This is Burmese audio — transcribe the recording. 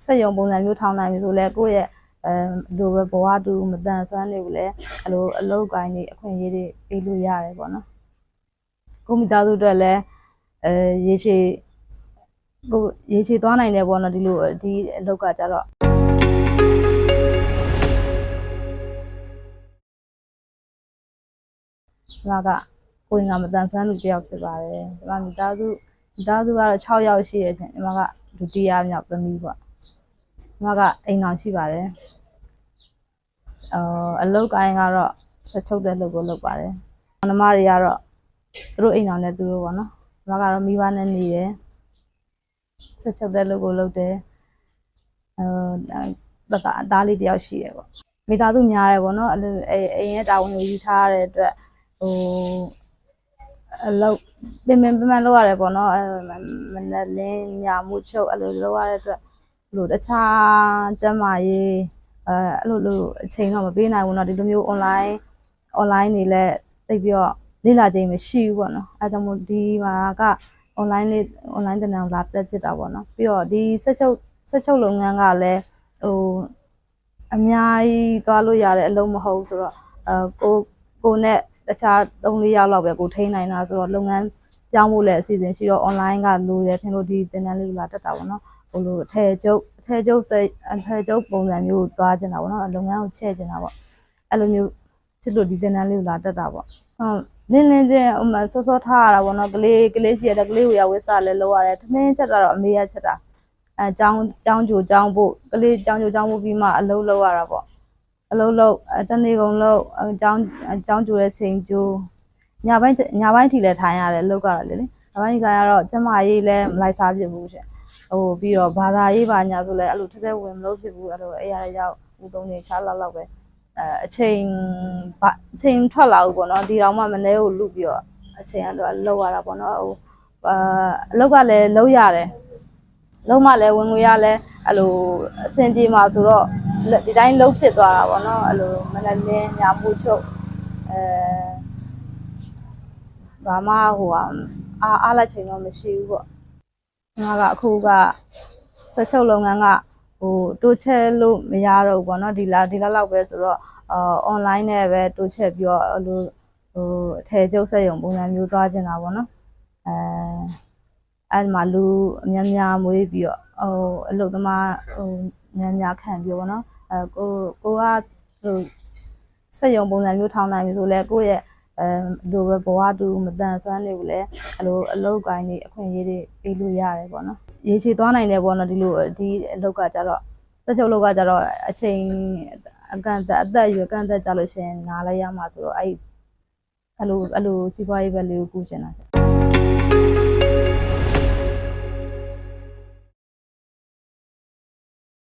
ဆက်ယုံပုံစံမျိုးထောင်နိုင်ပြီဆိုလဲကိုယ့်ရဲ့လိုပဲဘဝတူမတန်ဆွမ်းနေဘူးလဲအဲ့လိုအလုပ်ကိုင်းနေအခွင့်အရေးတွေပေးလို့ရတယ်ပေါ့နော်ကိုမိသားစုအတွက်လည်းရေရှည်သွားနိုင်တယ်ပေါ့နော်ဒီအလုပ်ကကြတော့ဒီမှာကကိုယ်ငါမတန်ဆွမ်းသူတယောက်ဖြစ်ပါတယ်ဒီမှာမိသားစုကတော့6ယောက်ရှိရဲ့ချင်းဒီမှာကဒုတိယမြောက်သမီးပေါ့ဒီမှာကအိမ်အောင်ရှိပါတယ်အလုပ်ကိုင်းကတော့ဆက်ချုပ်တဲ့လုပ်ကိုလုပ်ပါတယ်ညီမတွေကတော့သူတို့အိမ်အောင်နဲ့သူတို့ပေါ့နော်ဒီမှာကတော့မိဘနဲ့နေတယ်ဆက်ချုပ်တဲ့လုပ်ကိုလုပ်တယ်အသားလေးတယောက်ရှိရပေါ့မိသားစုများတယ်ပေါ့နော်အိမ်ရဲ့တာဝန်ကိုယူထားရတဲ့အတွက်အလုပ်ပင်ပန်းလုပ်ရတယ်ပေါ့နော်မနဲ့လင်းညာမှုချုပ်အဲ့လိုလုပ်ရတဲ့အတွက်လို့တခြားကျန်းမာရေးအဲ့လိုအချိန်တော့မပေးနိုင်ဘူးเนาะဒီလိုမျိုး online နေလဲသိပြီးတော့လေ့လာခြင်းမရှိဘူးပေါ့နော်အဲကြောင့်မို့ဒီမှာက online သင်တန်းလာတက်ဖြစ်တာပေါ့နော်ပြီးတော့ဒီဆက်ချုပ်လုပ်ငန်းကလည်းအများကြီးသွားလို့ရတဲ့အလုပ်မဟုတ်ဆိုတော့ကိုနဲ့တခြား3-4ယောက်လောက်ပဲကိုထိန်းနိုင်တာဆိုတော့လုပ်ငန်းပြောင်းဖို့လည်းအစီအစဉ်ရှိတော့ online ကလိုတယ်ထင်လို့ဒီသင်တန်းလေးလာတက်တာပေါ့နော်ဟိုလိုအထည်ချုပ်ပုံစံမျိုးသွားချင်တာပေါ့နော်လုပ်ငန်းကိုချဲ့ချင်တာပေါ့အဲ့လိုမျိုးဖြစ်လို့ဒီသင်တန်းလေးကိုလာတက်တာပေါ့လင်းချင်းစောထားရတာပေါ့နော်ကလေးရှိရတဲ့ကလေးကိုရဝစ်စားလဲလောက်ရတယ်သမင်းချက်တော့အမေရချက်တာကျောင်းကြိုကျောင်းဖို့ကလေးကျောင်းကြိုကျောင်းဖို့ပြီးမှအလုပ်လုပ်ရတာပေါ့အလုပ်လုပ်တနေ့ကုန်လုပ်ကျောင်းကြိုတဲ့ချိန်ကြိုညပိုင်းထိလဲထိုင်ရတယ်လုပ်ကြတယ်လေညပိုင်းထိုင်ရတော့ကျမရေးလဲမလိုက်စားဖြစ်ဘူးရှင်ပြီးတော့ဘာသာရေးပါညာဆိုလဲအဲ့လိုထဲဝင်မလို့ဖြစ်ဘူးအဲ့လိုအဲ့ရရောက်ဦးသုံးနေချလောက်ပဲအချိန်ထွက်လာဘူးပေါ့နော်ဒီတော့မှမနေ့ကိုလူပြီးတော့အချိန်ကတော့လောက်ရတာပေါ့နော်အလောက်ကလည်းလုံးရတယ်လုံးမလည်းဝင်ငွေရလဲအဲ့လိုအဆင်ပြေမှာဆိုတော့ဒီတိုင်းလုံးဖြစ်သွားတာပေါ့နော်အဲ့လိုမနေ့လင်းညာမှုချုပ်ဘာမှအားလက်ချိန်တော့မရှိဘူးပေါ့ငါကအခုကဆက်ချုပ်လုပ်ငန်းကတိုးချဲ့လို့မရတော့ဘူးပေါ့နော်ဒီလောက်ပဲဆိုတော့online နဲ့ပဲတိုးချဲ့ပြီးတော့အထည်ချုပ်စက်ရုံပုံစံမျိုးသွားချင်တာပေါ့နော်အဲ့မှာလူအများမွေးပြီးတော့အလုပ်သမားများခံပြီးပေါ့နော်ကိုကစက်ရုံပုံစံမျိုးထောင်နိုင်ပြီဆိုလဲကိုယ့်ရဲ့လိုပဲဘဝတူမတန်ဆွမ်းနေဘူးလဲအဲ့လိုအလုပ်ကိုင်းနေအခွင့်အရေးတွေပေးလို့ရတယ်ပေါ့နော်ရေရှည်သွားနိုင်တယ်ပေါ့နော်ဒီအလုပ်ကကြတော့တက်ချုပ်လုပ်ကကြတော့အချိန်အသက်အရွယ်ကန့်သက်ကြလို့ရှင်နားလဲရမှာဆိုတော့အဲ့လိုစီးပွားရေးဘက်လေးကိုကူးချင်တာ